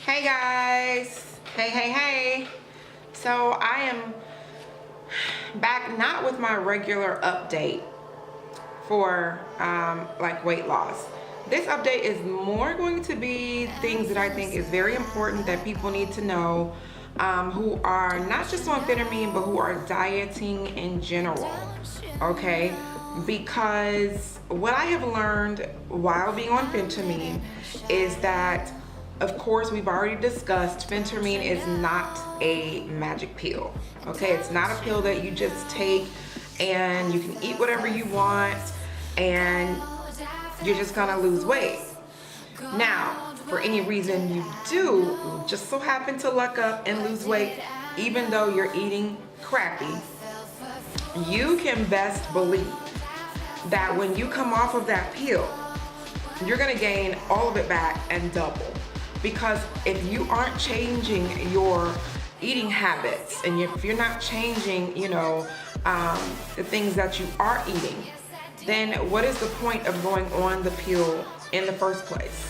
Hey guys, hey. So I am back, not with my regular update for like weight loss. This update is more going to be things that I think is very important that people need to know, who are not just on Phentermine but who are dieting in general, okay? Because what I have learned while being on Phentermine is that, of course, we've already discussed, Phentermine is not a magic pill, okay? It's not a pill that you just take and you can eat whatever you want and you're just gonna lose weight. Now, for any reason you do just so happen to luck up and lose weight, even though you're eating crappy, you can best believe that when you come off of that pill, you're gonna gain all of it back and double. Because if you aren't changing your eating habits and if you're not changing, the things that you are eating, then what is the point of going on the pill in the first place?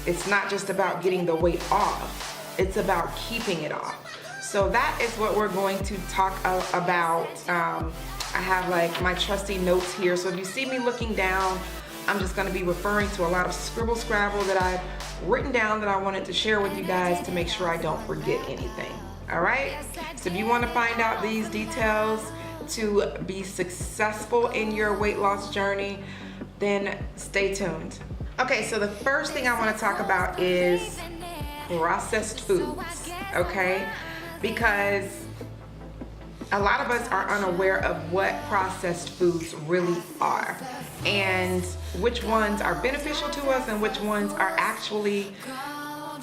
It's not just about getting the weight off, it's about keeping it off. So that is what we're going to talk about. I have like my trusty notes here, so if you see me looking down, I'm just going to be referring to a lot of scribble scrabble that I've written down that I wanted to share with you guys to make sure I don't forget anything. All right, so if you want to find out these details to be successful in your weight loss journey, then stay tuned. Okay, so the first thing I want to talk about is processed foods, okay? Because a lot of us are unaware of what processed foods really are and which ones are beneficial to us and which ones are actually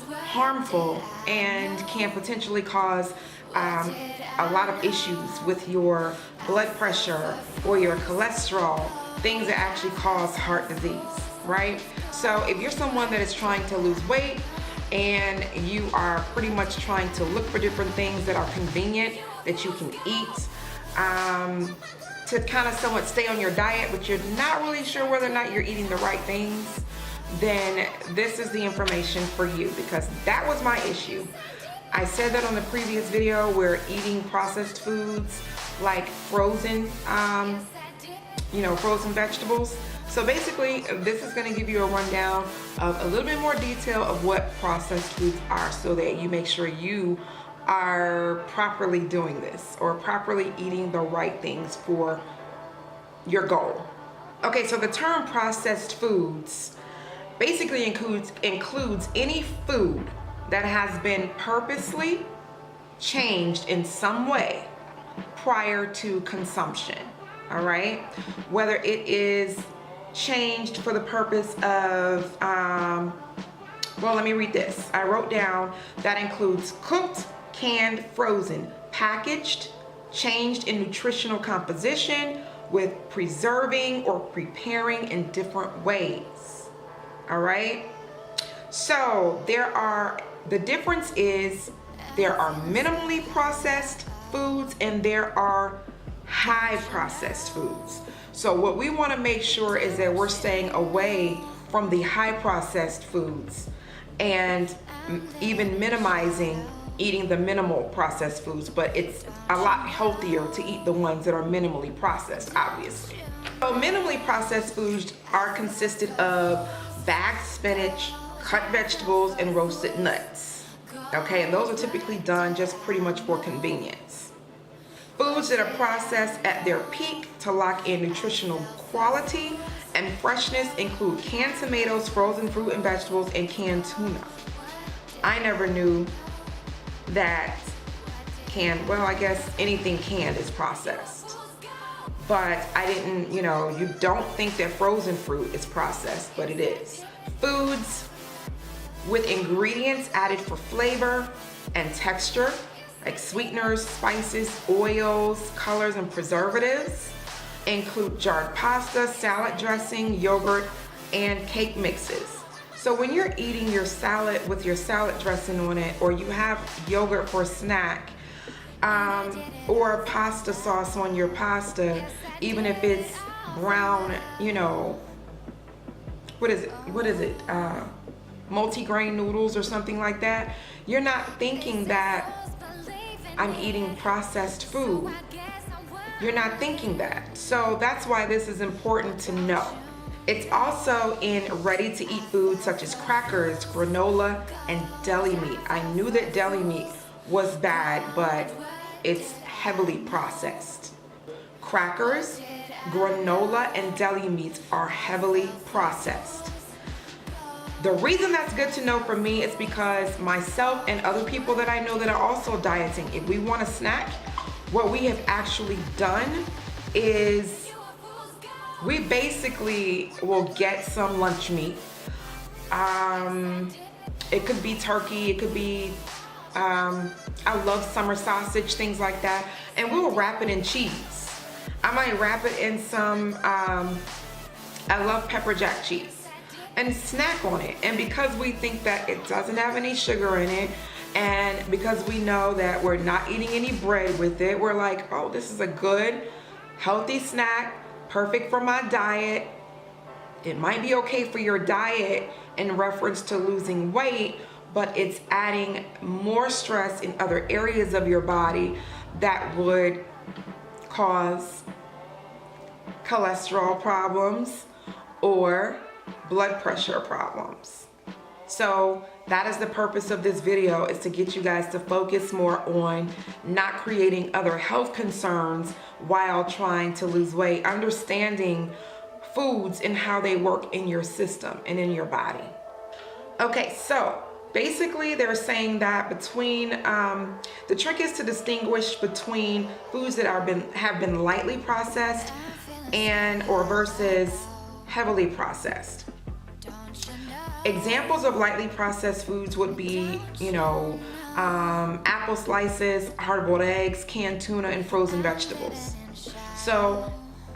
harmful and can potentially cause a lot of issues with your blood pressure or your cholesterol, things that actually cause heart disease, right? So if you're someone that is trying to lose weight and you are pretty much trying to look for different things that are convenient that you can eat to kind of somewhat stay on your diet, but you're not really sure whether or not you're eating the right things, then this is the information for you, because that was my issue. I said that on the previous video, where eating processed foods like frozen vegetables. So basically, this is going to give you a rundown of a little bit more detail of what processed foods are, so that you make sure you are properly doing this or properly eating the right things for your goal. Okay, so the term processed foods basically includes any food that has been purposely changed in some way prior to consumption, all right? Whether it is changed for the purpose of, well, let me read this. I wrote down that includes cooked, canned, frozen, packaged, changed in nutritional composition with preserving or preparing in different ways. All right. So the difference is there are minimally processed foods and there are high processed foods. So what we want to make sure is that we're staying away from the high processed foods and even minimizing eating the minimal processed foods, but it's a lot healthier to eat the ones that are minimally processed, obviously. So minimally processed foods are consisted of bagged spinach, cut vegetables, and roasted nuts. Okay, and those are typically done just pretty much for convenience. Foods that are processed at their peak to lock in nutritional quality and freshness include canned tomatoes, frozen fruit and vegetables, and canned tuna. I never knew that I guess anything canned is processed. But I didn't, you don't think that frozen fruit is processed, but it is. Foods with ingredients added for flavor and texture, like sweeteners, spices, oils, colors, and preservatives, include jarred pasta, salad dressing, yogurt, and cake mixes. So when you're eating your salad with your salad dressing on it, or you have yogurt for a snack, or pasta sauce on your pasta, even if it's brown, what is it? multi-grain noodles or something like that, you're not thinking that I'm eating processed food. You're not thinking that. So that's why this is important to know. It's also in ready-to-eat foods such as crackers, granola, and deli meat. I knew that deli meat was bad, but it's heavily processed. Crackers, granola, and deli meats are heavily processed. The reason that's good to know for me is because myself and other people that I know that are also dieting, if we want a snack, what we have actually done is we basically will get some lunch meat. It could be turkey, it could be, I love summer sausage, things like that, and we'll wrap it in cheese. I might wrap it in some, I love pepper jack cheese, and snack on it. And because we think that it doesn't have any sugar in it, and because we know that we're not eating any bread with it, we're like, oh, this is a good, healthy snack, perfect for my diet. It might be okay for your diet in reference to losing weight, but it's adding more stress in other areas of your body that would cause cholesterol problems or blood pressure problems. So that is the purpose of this video, is to get you guys to focus more on not creating other health concerns while trying to lose weight, understanding foods and how they work in your system and in your body. Okay, so basically they're saying that between, the trick is to distinguish between foods that have been lightly processed and or versus heavily processed. Examples of lightly processed foods would be, apple slices, hard-boiled eggs, canned tuna, and frozen vegetables. So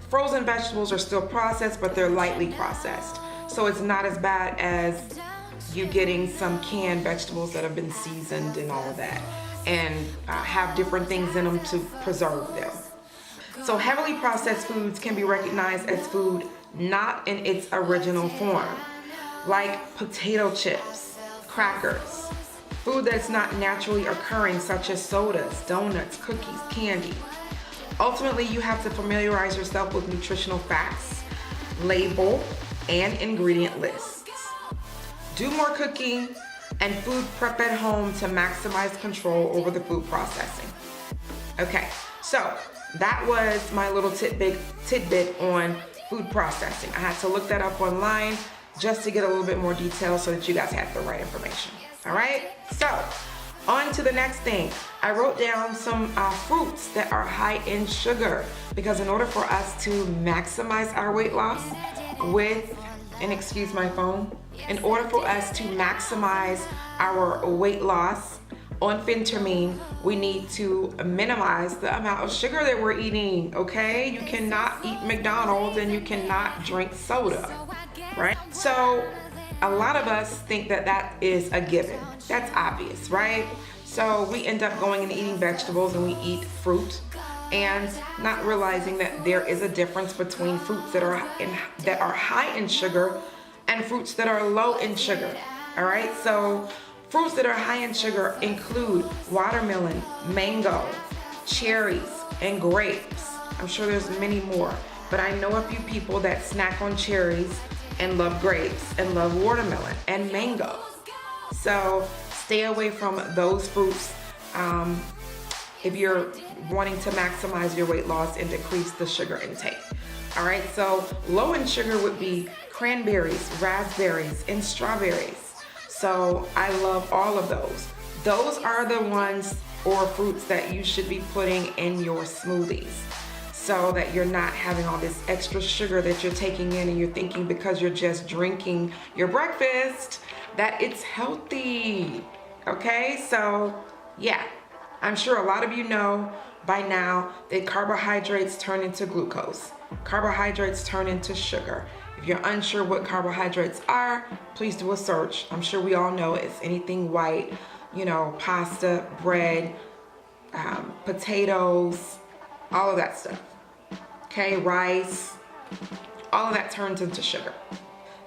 frozen vegetables are still processed, but they're lightly processed. So it's not as bad as you getting some canned vegetables that have been seasoned and all of that, and have different things in them to preserve them. So heavily processed foods can be recognized as food not in its original form, like potato chips, crackers, food that's not naturally occurring, such as sodas, donuts, cookies, candy. Ultimately, you have to familiarize yourself with nutritional facts, label, and ingredient lists. Do more cooking and food prep at home to maximize control over the food processing. Okay, so that was my little tidbit on food processing. I had to look that up online just to get a little bit more detail so that you guys have the right information. All right, so on to the next thing. I wrote down some fruits that are high in sugar, because in order for us to maximize our weight loss with, and excuse my phone, in order for us to maximize our weight loss on Phentermine, we need to minimize the amount of sugar that we're eating, okay? You cannot eat McDonald's and you cannot drink soda, right? So a lot of us think that that is a given. That's obvious, right? So we end up going and eating vegetables and we eat fruit and not realizing that there is a difference between fruits that are high in sugar and fruits that are low in sugar, all right? So fruits that are high in sugar include watermelon, mango, cherries, and grapes. I'm sure there's many more, but I know a few people that snack on cherries and love grapes and love watermelon and mango. So stay away from those fruits if you're wanting to maximize your weight loss and decrease the sugar intake. All right, so low in sugar would be cranberries, raspberries, and strawberries. So I love all of those. Those are the ones or fruits that you should be putting in your smoothies, so that you're not having all this extra sugar that you're taking in and you're thinking because you're just drinking your breakfast that it's healthy. Okay, so yeah, I'm sure a lot of you know by now that carbohydrates turn into glucose. Carbohydrates turn into sugar. If you're unsure what carbohydrates are, please do a search. I'm sure we all know it's anything white, pasta, bread, potatoes, all of that stuff. Okay, rice, all of that turns into sugar.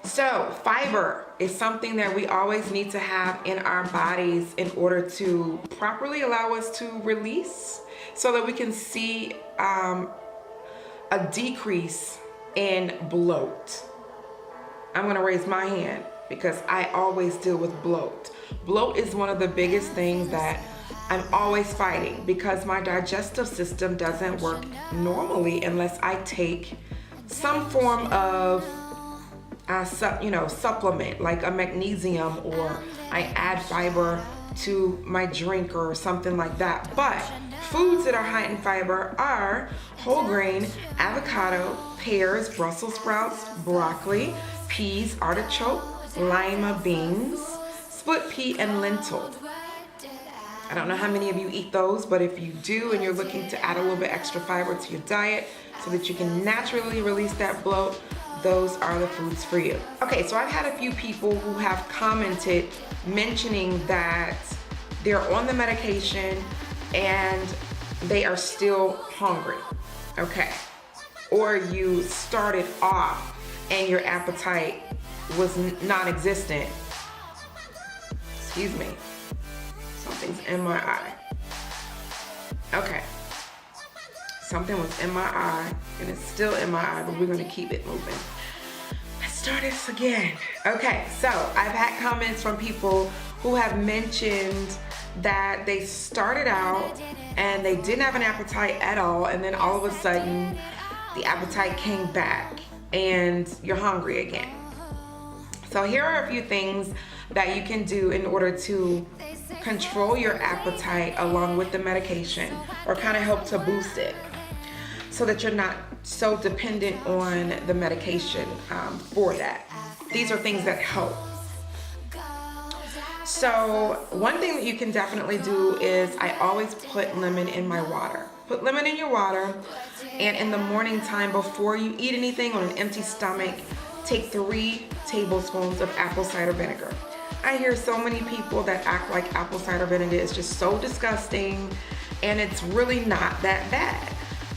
So fiber is something that we always need to have in our bodies in order to properly allow us to release, so that we can see a decrease in bloat. I'm gonna raise my hand because I always deal with bloat. Bloat is one of the biggest things that I'm always fighting, because my digestive system doesn't work normally unless I take some form of supplement, like a magnesium, or I add fiber to my drink or something like that. But foods that are high in fiber are whole grain, avocado, pears, Brussels sprouts, broccoli, peas, artichoke, lima beans, split pea, and lentil. I don't know how many of you eat those, but if you do and you're looking to add a little bit extra fiber to your diet so that you can naturally release that bloat, those are the foods for you. Okay, so I've had a few people who have commented mentioning that they're on the medication and they are still hungry, okay? Or you started off and your appetite was non-existent. Excuse me. Something's in my eye. Okay. Something was in my eye and it's still in my eye, but we're gonna keep it moving. Let's start this again. Okay, so I've had comments from people who have mentioned that they started out and they didn't have an appetite at all, and then all of a sudden the appetite came back and you're hungry again. So here are a few things that you can do in order to control your appetite along with the medication, or kind of help to boost it, so that you're not so dependent on the medication for that. These are things that help. So one thing that you can definitely do is I always put lemon in my water. Put lemon in your water, and in the morning time before you eat anything on an empty stomach, take 3 tablespoons of apple cider vinegar. I hear so many people that act like apple cider vinegar is just so disgusting, and it's really not that bad.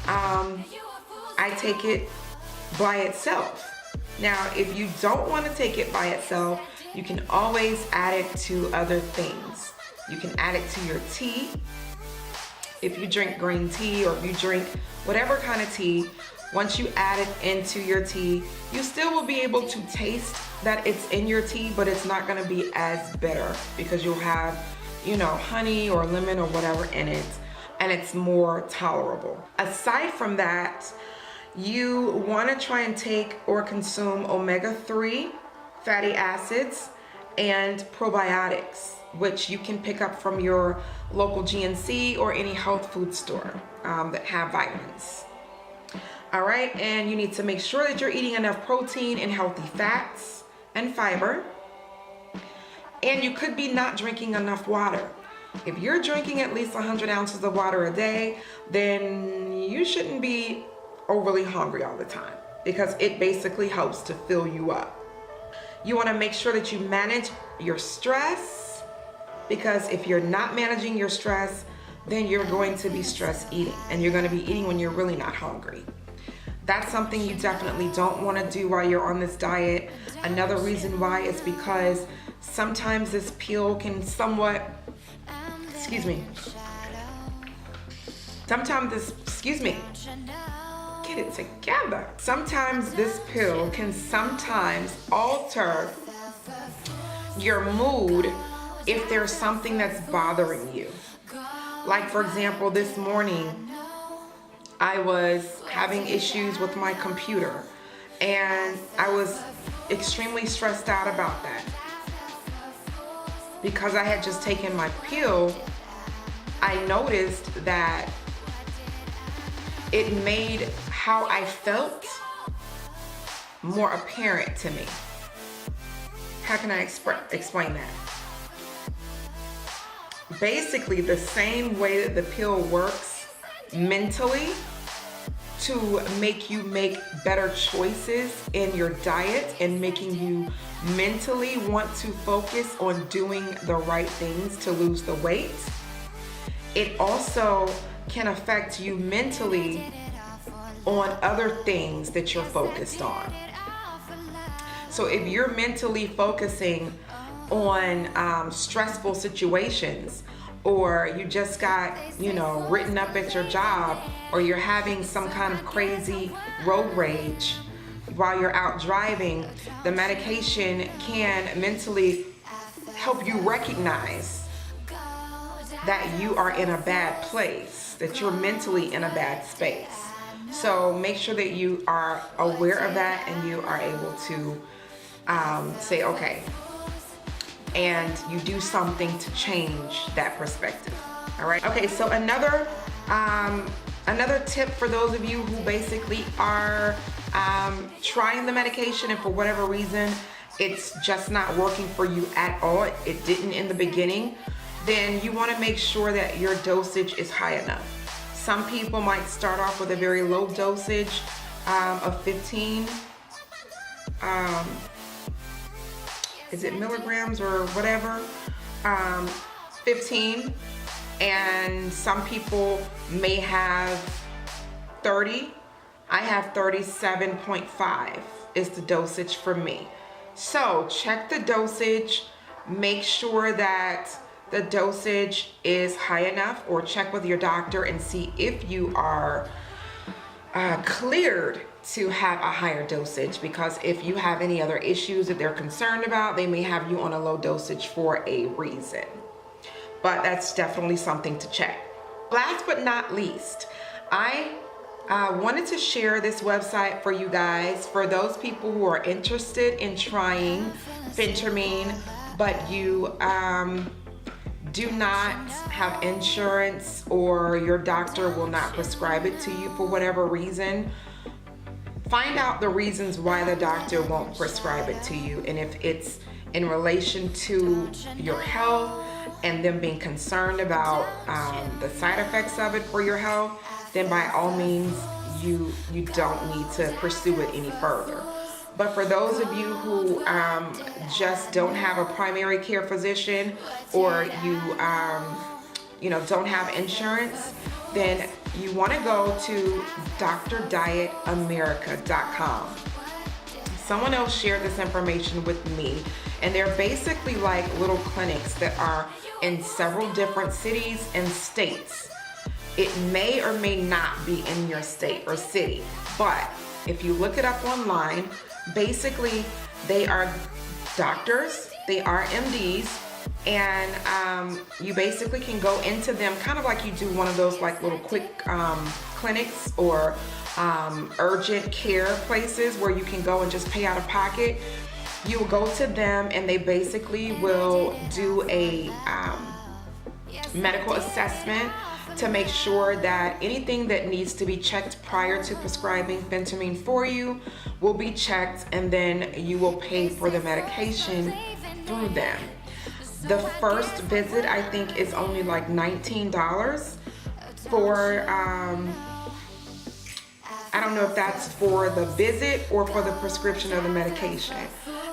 I take it by itself. Now, if you don't want to take it by itself, you can always add it to other things. You can add it to your tea. If you drink green tea, or if you drink whatever kind of tea, once you add it into your tea, you still will be able to taste that it's in your tea, but it's not gonna be as bitter because you'll have, honey or lemon or whatever in it, and it's more tolerable. Aside from that, you wanna try and take or consume omega-3 fatty acids and probiotics, which you can pick up from your local GNC or any health food store that have vitamins. All right, and you need to make sure that you're eating enough protein and healthy fats and fiber. And you could be not drinking enough water. If you're drinking at least 100 ounces of water a day, then you shouldn't be overly hungry all the time, because it basically helps to fill you up. You want to make sure that you manage your stress, because if you're not managing your stress, then you're going to be stress eating, and you're going to be eating when you're really not hungry. That's something you definitely don't want to do while you're on this diet. Another reason why is because sometimes this pill can somewhat, get it together. Sometimes this pill can sometimes alter your mood if there's something that's bothering you. Like, for example, this morning, I was having issues with my computer, and I was extremely stressed out about that. Because I had just taken my pill, I noticed that it made how I felt more apparent to me. How can I explain that? Basically, the same way that the pill works mentally to make you make better choices in your diet and making you mentally want to focus on doing the right things to lose the weight, it also can affect you mentally on other things that you're focused on. So if you're mentally focusing on stressful situations, or you just got, written up at your job, or you're having some kind of crazy road rage while you're out driving, the medication can mentally help you recognize that you are in a bad place, that you're mentally in a bad space. So make sure that you are aware of that and you are able to say, okay, and you do something to change that perspective. All right. Okay, so another tip for those of you who basically are trying the medication and for whatever reason it's just not working for you at all, it didn't in the beginning, then you want to make sure that your dosage is high enough. Some people might start off with a very low dosage of 15 is it milligrams or whatever, 15, and some people may have 30. I have 37.5 is the dosage for me. So check the dosage, make sure that the dosage is high enough, or check with your doctor and see if you are cleared to have a higher dosage, because if you have any other issues that they're concerned about, they may have you on a low dosage for a reason. But that's definitely something to check. Last but not least, I wanted to share this website for you guys, for those people who are interested in trying Phentermine, but you do not have insurance, or your doctor will not prescribe it to you for whatever reason. Find out the reasons why the doctor won't prescribe it to you, and if it's in relation to your health and them being concerned about the side effects of it for your health, then by all means you don't need to pursue it any further. But for those of you who just don't have a primary care physician, or you don't have insurance, then you want to go to drdietAmerica.com. Someone else shared this information with me, and they're basically like little clinics that are in several different cities and states. It may or may not be in your state or city, but if you look it up online, basically they are doctors, they are MDs, and you basically can go into them kind of like you do one of those like little quick clinics or urgent care places where you can go and just pay out of pocket. You will go to them and they basically will do a medical assessment to make sure that anything that needs to be checked prior to prescribing Phentermine for you will be checked, and then you will pay for the medication through them. The first visit, I think, is only like $19 for, I don't know if that's for the visit or for the prescription of the medication.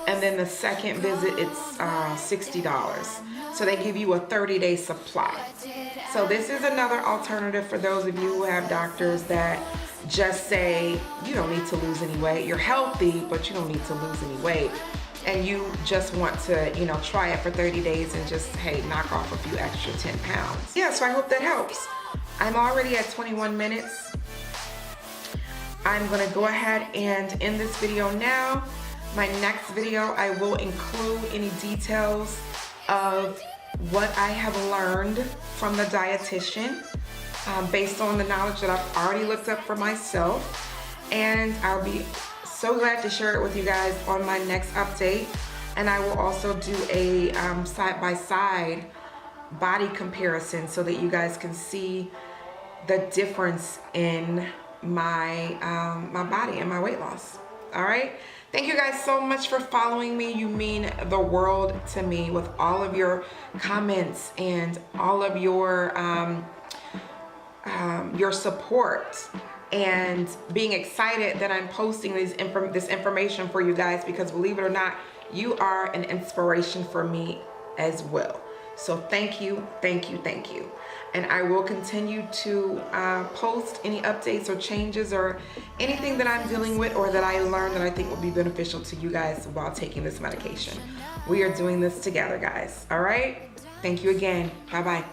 And then the second visit, it's $60. So they give you a 30-day supply. So this is another alternative for those of you who have doctors that just say, you don't need to lose any weight. You're healthy, but you don't need to lose any weight. And you just want to, try it for 30 days and just, hey, knock off a few extra 10 pounds. Yeah, so I hope that helps. I'm already at 21 minutes. I'm gonna go ahead and end this video now. My next video, I will include any details of what I have learned from the dietitian based on the knowledge that I've already looked up for myself. And I'll be so glad to share it with you guys on my next update. And I will also do a side-by-side body comparison so that you guys can see the difference in my my body and my weight loss. All right, thank you guys so much for following me. You mean the world to me with all of your comments and all of your support, and being excited that I'm posting this information for you guys, because believe it or not, you are an inspiration for me as well. So thank you, thank you, thank you. And I will continue to post any updates or changes or anything that I'm dealing with or that I learned that I think will be beneficial to you guys while taking this medication. We are doing this together, guys. All right? Thank you again. Bye-bye.